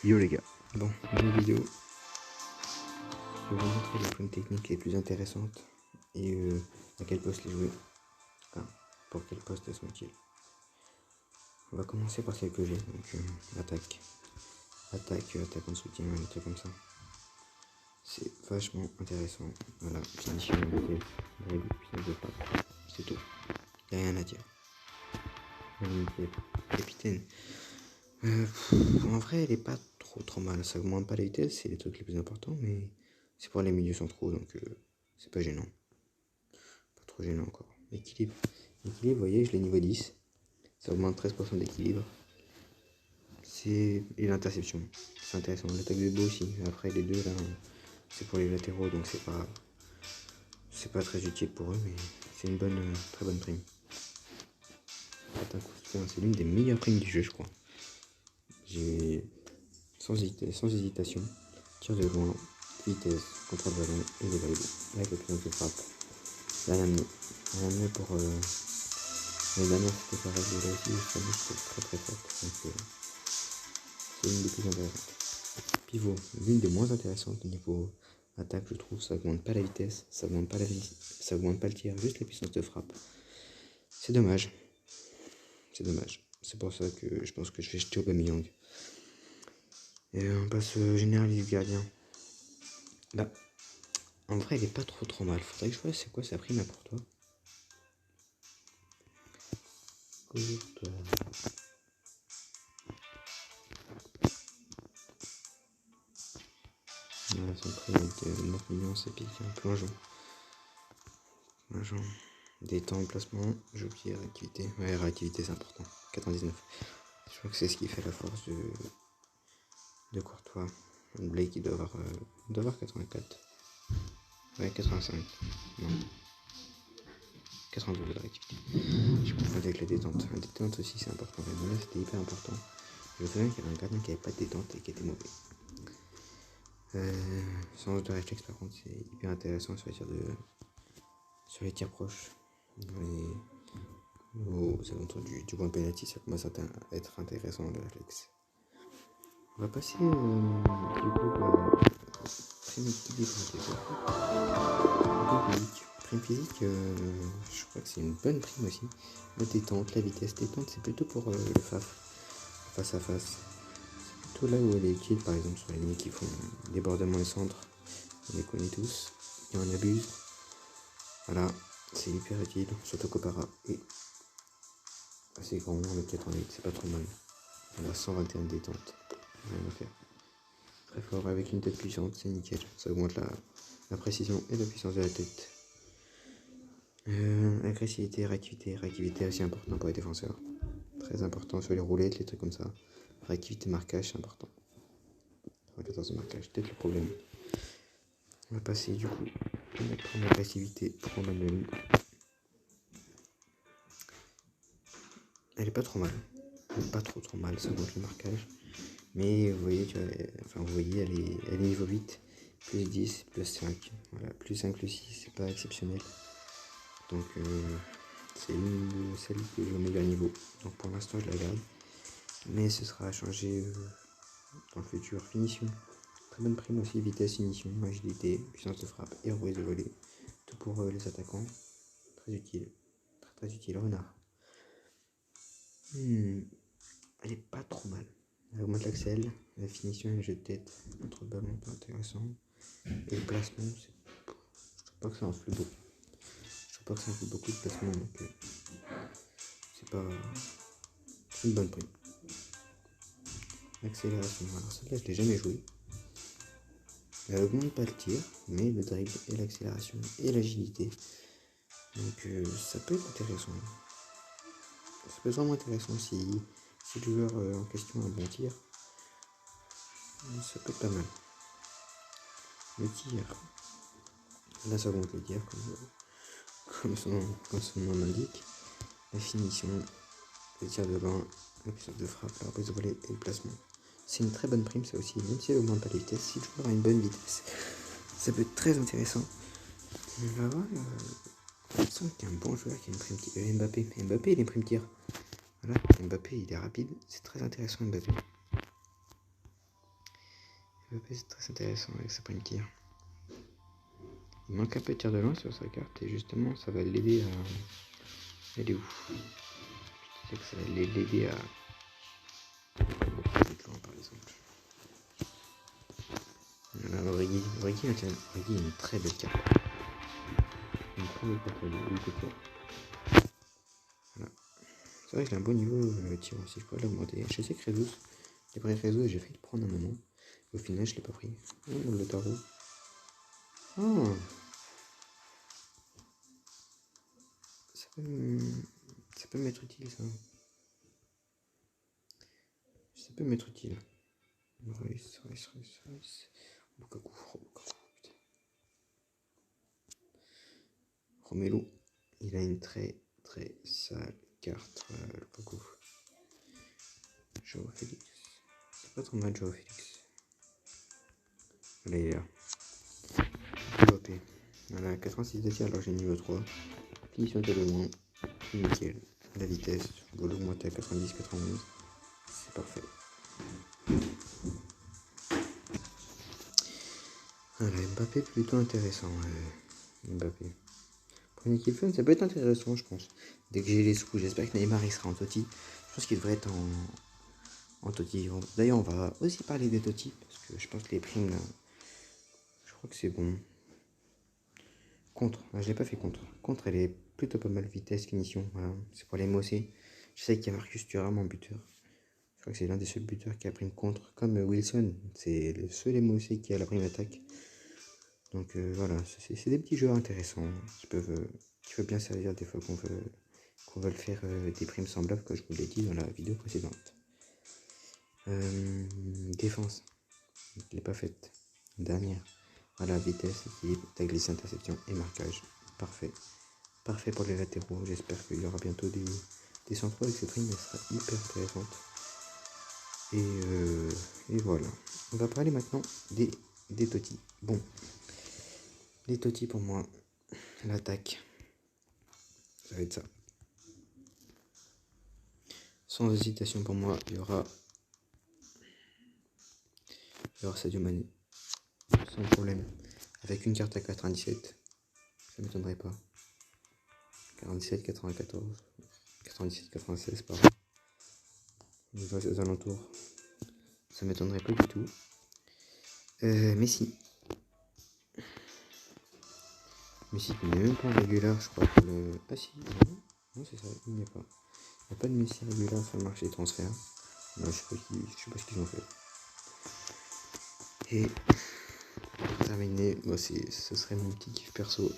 Yo les gars, bon, dans la vidéo, je vais vous montrer les points techniques les plus intéressantes et à quel poste les jouer. Enfin, pour quel poste elles sont-ils. On va commencer par celle que j'ai, donc attaque en soutien, des trucs comme ça. C'est vachement intéressant. Voilà, finition, dribble, puissance de frappe, c'est tout. Y'a rien à dire. Capitaine. En vrai, elle est pas trop mal. Ça augmente pas la vitesse, c'est les trucs les plus importants, mais c'est pour les milieux centraux, donc c'est pas gênant. Pas trop gênant encore. Équilibre, vous voyez, je l'ai niveau 10. Ça augmente 13% d'équilibre. Et l'interception, c'est intéressant. L'attaque de dos aussi. Après, les deux là, c'est pour les latéraux, donc c'est pas très utile pour eux, mais c'est une très bonne prime. C'est l'une des meilleures primes du jeu, je crois. J'ai sans hésitation, tir de loin, vitesse, contrôle de ballon et les valides. Avec le pion de frappe. Rien de mieux pour les dernières, c'était pareil, là aussi, je savais que c'était très forte. Donc c'est l'une des plus intéressantes. Pivot, l'une des moins intéressantes au niveau attaque, je trouve. Ça augmente pas la vitesse, ça augmente pas le tir, juste la puissance de frappe. C'est dommage. C'est pour ça que je pense que je vais jeter Aubameyang. Et on passe au généraliste du gardien. Là, en vrai, il est pas trop mal. Faudrait que je vois c'est quoi sa prime pour toi. Voilà, son prix avec 9 millions, ça pique un plongeon. Détente, placement, j'ai oublié réactivité. Ouais, réactivité c'est important. 99. Je crois que c'est ce qui fait la force de Courtois. Blake il doit avoir 84. Ouais, 85. Non. 92 de réactivité. Je confonds avec la détente. La détente aussi c'est important. Mais là c'était hyper important. Je me souviens qu'il y avait un gardien qui avait pas de détente et qui était mauvais. Sens de réflexe par contre c'est hyper intéressant sur les tirs proches. Aux alentours du point de pénalty, ça commence à être intéressant le réflexe. On va passer du coup prime équilibre. Prime physique, je crois que c'est une bonne prime aussi. La détente, la vitesse détente, c'est plutôt pour le face à face. C'est plutôt là où elle est utile, par exemple sur les lignes qui font débordement et centre. On les connaît tous, et on abuse. Voilà, c'est hyper utile, surtout qu'Opara est assez grand, avec 88, c'est pas trop mal. On a 121 de détente, rien à faire. Très fort, avec une tête puissante, c'est nickel. Ça augmente la précision et la puissance de la tête. Agressivité, réactivité aussi important pour les défenseurs. Très important sur les roulettes, les trucs comme ça. Réactivité, marquage, c'est important. 14 de marquage, peut-être le problème. On va passer du coup à la première agressivité pour Manuel. Elle est pas trop mal. Pas trop mal, ça augmente le marquage. Mais vous voyez, elle est niveau 8, plus 10, plus 5. Voilà, plus 5, plus 6, c'est pas exceptionnel. Donc c'est une de celles que j'ai au meilleur niveau. Donc pour l'instant je la garde. Mais ce sera à changer dans le futur. Finition. Très bonne prime aussi, vitesse, finition, agilité, puissance de frappe et reprise de volée. Tout pour les attaquants. Très utile. Très utile. Renard. Elle est pas trop mal. Elle augmente l'axel, la finition et le jeu de tête. Contre le ballon, pas intéressant. Et le placement, je trouve pas que ça influe beaucoup. De placement, donc c'est pas une bonne prime. Accélération, alors celle-là je l'ai jamais jouée. Elle augmente pas le tir, mais le dribble et l'accélération et l'agilité. Donc ça peut être intéressant. Ça peut être vraiment intéressant si le joueur en question a un bon tir. Ça peut être pas mal. Le tir. Là ça augmente le tir comme son nom l'indique. La finition, le tir de loin, la puissance de frappe, la reprise de volée et le placement. C'est une très bonne prime ça aussi, même si elle augmente pas la vitesse, si le joueur a une bonne vitesse, ça peut être très intéressant. On va voir, il semble qu'il y a un bon joueur qui a une prime tir. Mbappé il a une prime tir. Voilà, Mbappé il est rapide, c'est très intéressant Mbappé. Mbappé, c'est très intéressant avec sa prime tir. Il manque un peu de tir de loin sur sa carte et justement ça va l'aider à... Elle est où? Je sais que ça va l'aider à... par exemple. Voilà, Origi a une très belle carte. Une très belle carte de côté. Voilà. C'est vrai qu'il a un bon niveau tir aussi, je pourrais l'augmenter. Je sais que Rezus, j'ai pris Rezus et j'ai failli le prendre un moment. Au final, je l'ai pas pris. Oh, le tarot. Oh, ça peut m'être utile ça. Ça peut m'être utile. Rice. Lukaku. Oh, putain. Romelu, il a une très sale carte. Lukaku. Joao Félix. C'est pas trop mal, Joao Félix. Voilà, il est là. Mbappé. Voilà, 86 de tir alors j'ai niveau 3. Finition de loin. Nickel. La vitesse, je vais l'augmenter à 90-91. C'est parfait. Voilà, Mbappé plutôt intéressant. Mbappé. Pour une équipe fun, ça peut être intéressant, je pense. Dès que j'ai les sous, j'espère que Neymar il sera en Totti. Je pense qu'il devrait être en Totti. D'ailleurs, on va aussi parler des Totti, parce que je pense que les primes, là, je crois que c'est bon. Contre, je l'ai pas fait contre. Contre, elle est plutôt pas mal vitesse, finition. Voilà. C'est pour les Mossé. Je sais qu'il y a Marcus Thuram en buteur. Je crois que c'est l'un des seuls buteurs qui a prime contre. Comme Wilson, c'est le seul Mossé qui a la prime attaque. Donc voilà, c'est des petits joueurs intéressants qui peuvent bien servir des fois qu'on veut faire des primes semblables, comme je vous l'ai dit dans la vidéo précédente. Défense, je ne l'ai pas faite. Dernière. Voilà, vitesse, équilibre, tag, glisse, interception et marquage. Parfait. Parfait pour les latéraux. J'espère qu'il y aura bientôt des centraux avec cette prime, elle sera hyper intéressante. Et voilà. On va parler maintenant des Totti. Bon. Les Totti pour moi, l'attaque, ça va être ça. Sans hésitation pour moi, il y aura Sadio Mané. Sans problème. Avec une carte à 97, ça m'étonnerait pas. 47, 94, 97, 96, pardon. Dans ces alentours. Ça m'étonnerait pas du tout. Messi. Messi qui n'est même pas régulier, je crois. Ah si, non c'est ça, il n'y a pas. Il n'y a pas de Messi régulier sur le marché des transferts. Non, je sais pas ce qu'ils ont fait. Et pour terminer, moi ce serait mon petit kiff perso.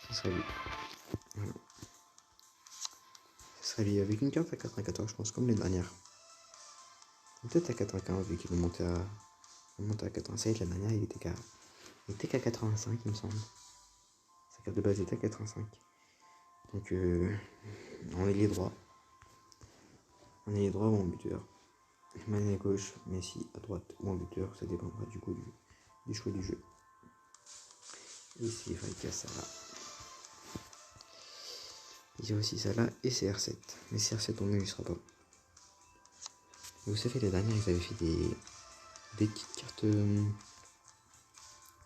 Ce serait lui. Voilà. Ce serait lui avec une carte à 94, je pense, comme les dernières. Peut-être à 95, vu qu'il est monté à 87. La dernière, il était qu'à 85, il me semble. Sa carte de base était à 85. Donc, on est les droits. On est les droits ou en buteur. Mané à gauche, Messi à droite ou en buteur. Ça dépendra du coup du choix du jeu. Ici, il y a Salah. Il y a aussi Salah et CR7. Mais CR7, on ne lui sera pas. Vous savez, les dernières, ils avaient fait des petites cartes.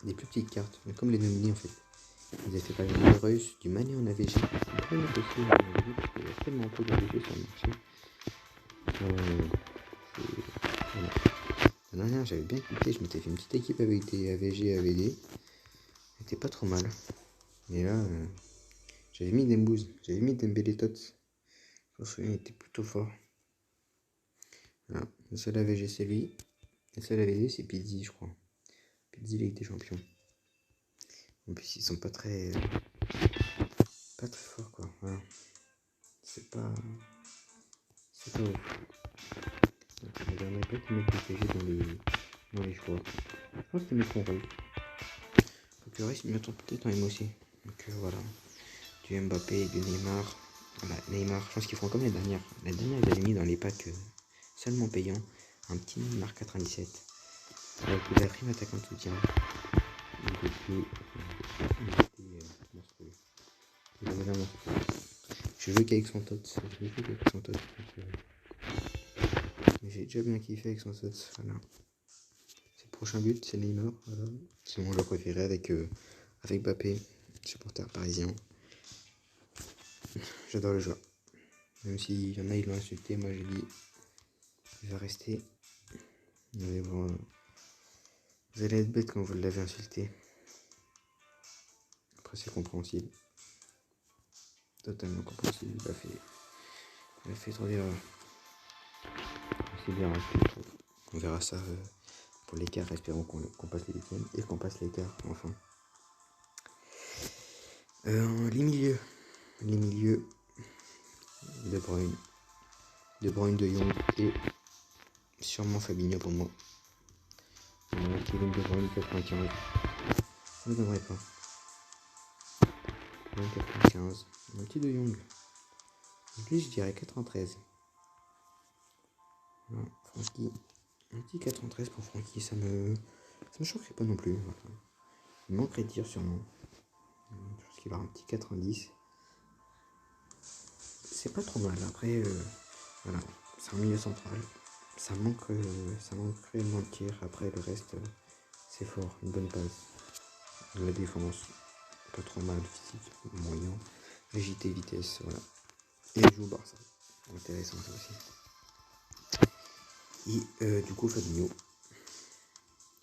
Des plus petites cartes. Mais comme les nominés, en fait. Ils avaient fait par exemple du Reus, du Mané en AVG. C'est pas mal possible en AVG parce qu'il y a tellement peu d'AVG sur le marché. Voilà. La dernière, j'avais bien kiffé. Je m'étais fait une petite équipe avec des AVG et AVD. C'était pas trop mal. Mais là, j'avais mis Dembouz. J'avais mis Dembélé Tots. Je me souviens, il était plutôt fort. Voilà. Le seul AVG, c'est lui. Le seul AVD, c'est Pizzi, je crois. Pizzi, Ligue des Champions. En plus, ils sont pas très forts, quoi. Voilà. C'est pas ouf. Donc, je ne regarderai pas qu'ils mettent des PG dans les choix. Je pense qu'ils mettront Reus. Donc le reste, ils mettront peut-être en MOC. Donc voilà. Du Mbappé, du Neymar. Voilà, Neymar, je pense qu'ils feront comme les dernières. La dernière, ils avaient mis dans les packs seulement payants un petit Neymar 97. Avec la prime attaquant de soutien. Il était monstrueux. Il avait vraiment monstrueux. Je veux qu'avec son tot. Mais j'ai déjà bien kiffé avec son tot. Voilà. prochain but, c'est Neymar. Voilà. C'est mon joueur préféré avec Mbappé, supporter parisien. J'adore le joueur. Même s'il y en a, ils l'ont insulté, moi j'ai dit, il va rester. Mais bon, vous allez être bête quand vous l'avez insulté. Après, c'est compréhensible. Totalement compréhensible. Il a fait trop d'erreurs. C'est bien, je trouve. On verra ça pour l'écart. Espérons qu'on passe les huitièmes et qu'on passe l'écart, enfin. Les milieux. De Bruyne, De Jong et sûrement Fabinho pour moi. Kevin De Bruyne 95. Ça ne m'étonnerait pas. 95. Un petit De Jong. Lui, je dirais 93. Non, Francky. Un petit 93 pour Francky, ça me choquerait pas non plus. Voilà. Il manquerait de tir sûrement. Je pense qu'il va avoir un petit 90. C'est pas trop mal. Après, voilà, c'est un milieu central. Ça manque réellement de tir. Après, le reste, c'est fort. Une bonne passe. La défense, pas trop mal. Physique, moyen. Agilité, vitesse, voilà. Et il joue au Barça. Intéressant ça aussi. Et du coup, Fabinho.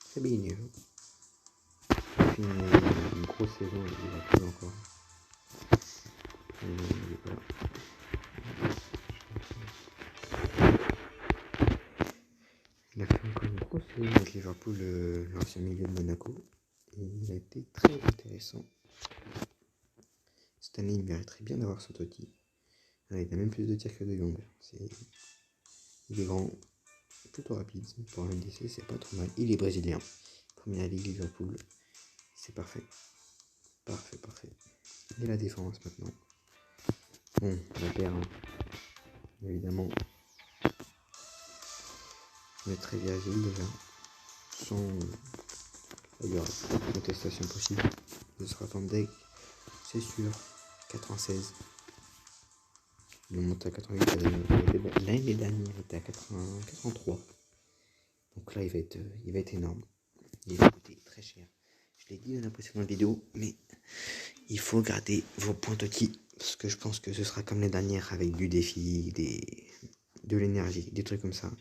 Il fait une grosse saison, il va plus encore. Voilà. Il a fait encore une grosse saison avec Liverpool, l'ancien milieu de Monaco. Et il a été très intéressant. Cette année, il mériterait bien d'avoir son Totti. Il a même plus de tirs que De Jong. Il est grand, plutôt rapide. Pour un MDC, c'est pas trop mal. Il est brésilien. Première ligue Liverpool. C'est parfait. Parfait. Et la défense maintenant. Bon, la paire, hein. Évidemment. Je mettrai Virgil déjà. Sans contestation possible. Ce sera Van Dijk, c'est sûr. 96. Il monte à 88. L'année dernière, il était à 83. Donc là, il va être énorme. Il va coûter très cher. Je l'ai dit dans la précédente vidéo, mais il faut garder vos points Totti. Parce que je pense que ce sera comme les dernières avec du défi, de l'énergie, des trucs comme ça.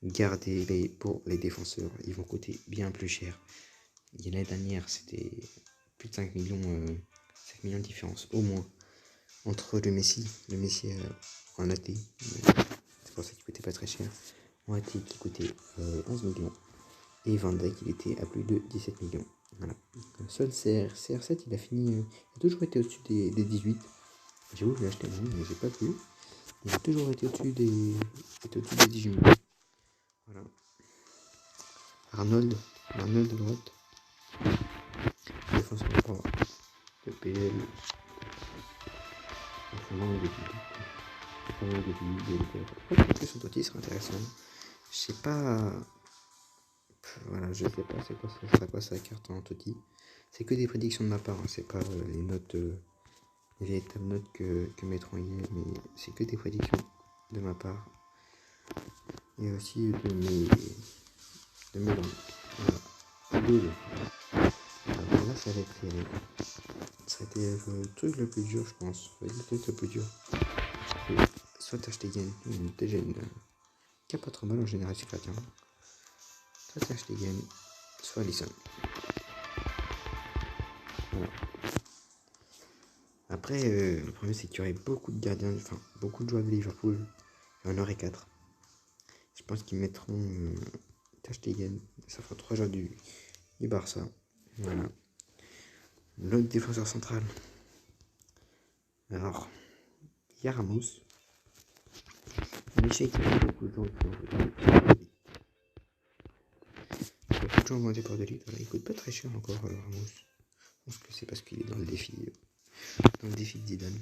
Gardez-les pour les défenseurs. Ils vont coûter bien plus cher. L'année dernière, c'était plus de 5 millions, 5 millions de différence, au moins, entre le Messi en AT. C'est pour ça qu'il coûtait pas très cher. En AT, qui coûtait 11 millions. Et Van Dijk, il était à plus de 17 millions. Voilà. Le seul CR7, il a toujours été au-dessus des 18. J'ai voulu l'acheter, mais j'ai pas pu. Il a toujours été au-dessus des 18 millions. Voilà. Arnold de droite. Défense droit. Le PL. Enfin, des son Totti serait intéressant. Je sais pas. Voilà, je sais pas c'est quoi ça sera quoi sa carte en Totti. C'est que des prédictions de ma part, hein. C'est pas les notes, les véritables notes que mettront hier, mais c'est que des prédictions de ma part. Et aussi de mes langues. Voilà. 12. Alors là, ça va être serré. Ça a été le truc le plus dur, je pense. Le truc le plus dur. Soit Ter Stegen, déjà qui a pas trop mal en général, c'est chrétien. Soit Ter Stegen, soit Alisson. Voilà. Après, le problème c'est qu'il y aurait beaucoup de gardiens, enfin beaucoup de joueurs de Liverpool. Il y en aurait 4. Je pense qu'ils mettront Ter Stegen. Ça fera 3 joueurs du Barça. Voilà. L'autre défenseur central. Alors, il y a Ramos. Mais je sais qu'il y a beaucoup de gens qui ont voté pour de lui. Voilà, il coûte pas très cher encore, Ramos. Je pense que c'est parce qu'il est dans le défi de Zidane.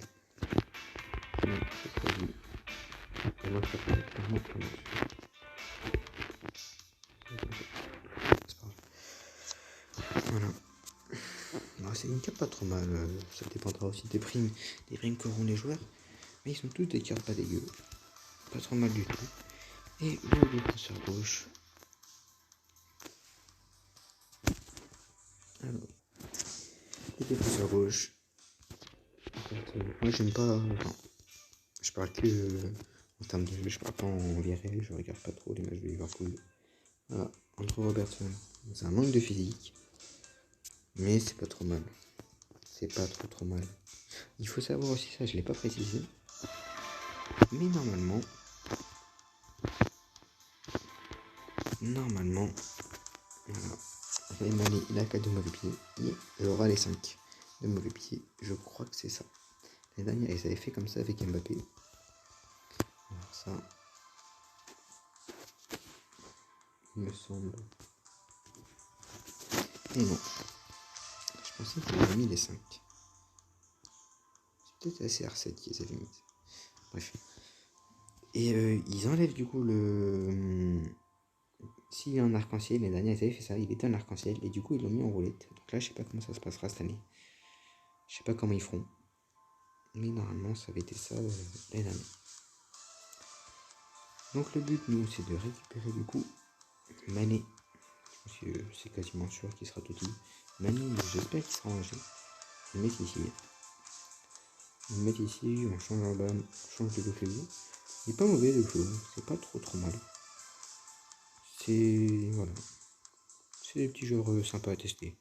Non, c'est pas lui. Et moi, ça peut être clairement Ramos. C'est pas grave. Voilà. Alors, c'est une carte pas trop mal. Ça dépendra aussi des primes qu'auront les joueurs. Mais ils sont tous des cartes pas dégueu. Pas trop mal du tout. Et le défenseur gauche. Les défenseurs gauche. Moi j'aime pas. Enfin, je parle que en termes de jeu, je parle pas en vie réelle, je regarde pas trop les matchs de Liverpool. Voilà, Andrew Robertson. C'est un manque de physique. Mais c'est pas trop mal. C'est pas trop mal. Il faut savoir aussi ça, je l'ai pas précisé. Mais normalement, voilà, il a 4 de mauvais pieds. Il aura les 5 de mauvais pieds. Je crois que c'est ça. Les dernières, ils avaient fait comme ça avec Mbappé. Alors ça, il me semble. Et non. Je pensais qu'ils avaient mis les 5. C'est peut-être la CR7 qu'ils avaient mis. Bref. Et ils enlèvent du coup le... S'il y a un arc-en-ciel, les derniers ils avaient fait ça, il était un arc-en-ciel et du coup ils l'ont mis en roulette. Donc là je sais pas comment ça se passera cette année. Je sais pas comment ils feront. Mais normalement ça avait été ça l'année dernière. Donc le but nous c'est de récupérer du coup Mané. C'est quasiment sûr qu'il sera tout dit. Mané, j'espère qu'il sera rangé. On le met ici. On le met ici, on change en bas, on change de Lofeu. Il est pas mauvais le jeu, c'est pas trop mal. C'est. Voilà. C'est des petits joueurs sympas à tester.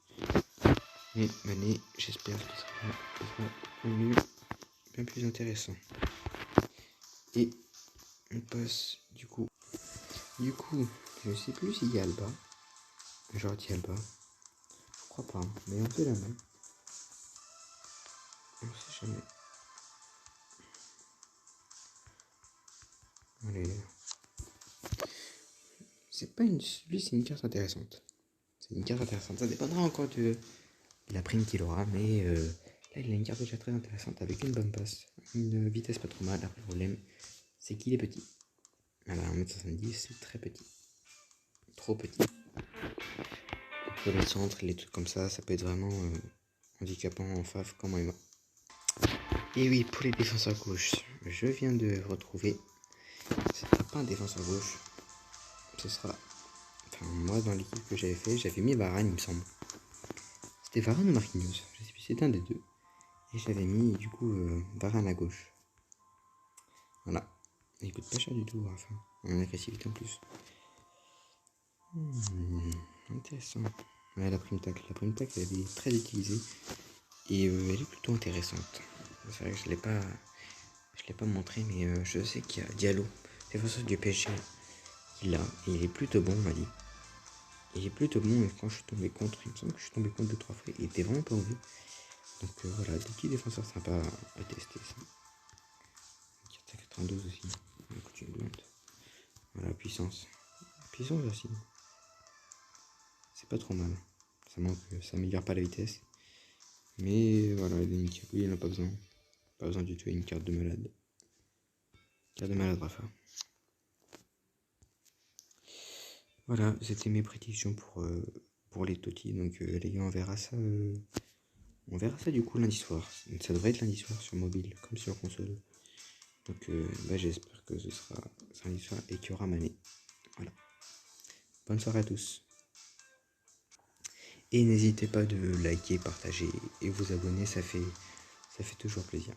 Mais Mané, j'espère qu'il sera mieux, bien plus intéressant. Et on passe du coup. Je sais plus s'il y a Alba. J'aurais dit Alba. Je crois pas, mais on fait la main. On sait jamais. Allez. C'est pas une. Lui, c'est une carte intéressante. C'est une carte intéressante. Ça dépendra encore de la prime qu'il aura, mais là, il a une carte déjà très intéressante avec une bonne passe, une vitesse pas trop mal. Après, le problème, c'est qu'il est petit. Voilà, 1m70, c'est très petit. Trop petit. Pour les centres, les trucs comme ça peut être vraiment handicapant en fave, comment il va. Et oui, pour les défenseurs gauche, je viens de retrouver. Ce sera pas un défenseur gauche. Ce sera. Enfin, moi, dans l'équipe que j'avais fait, j'avais mis Varane, il me semble. C'était Varane ou Marquinhos, je sais plus, c'était un des deux. Et j'avais mis du coup Varane à gauche. Voilà. Il coûte pas cher du tout, enfin. En agressivité en plus. Intéressant. Ouais, la prime tac, elle est très utilisée. Et elle est plutôt intéressante. C'est vrai que je l'ai pas montré, mais je sais qu'il y a Diallo, défenseur du PSG, qui l'a. Et il est plutôt bon, on m'a dit. Il est plutôt bon, et quand je suis tombé contre, il me semble que je suis tombé contre 2-3 fois, il était vraiment pas mauvais. Donc voilà, des petits défenseurs sympas à tester ça. 92 aussi. Écoute, une blonde. Voilà, puissance. Puissance aussi. C'est pas trop mal. Ça améliore pas la vitesse. Mais voilà, il n'en a pas besoin. Pas besoin du tout, une carte de malade. Carte de malade, Rafa. Voilà, c'était mes prédictions pour les Totti. Donc les gars, on verra ça du coup lundi soir. Ça devrait être lundi soir sur mobile, comme sur console. Donc j'espère que ce sera lundi soir et qu'il y aura Mané. Voilà. Bonne soirée à tous. Et n'hésitez pas de liker, partager et vous abonner, ça fait toujours plaisir.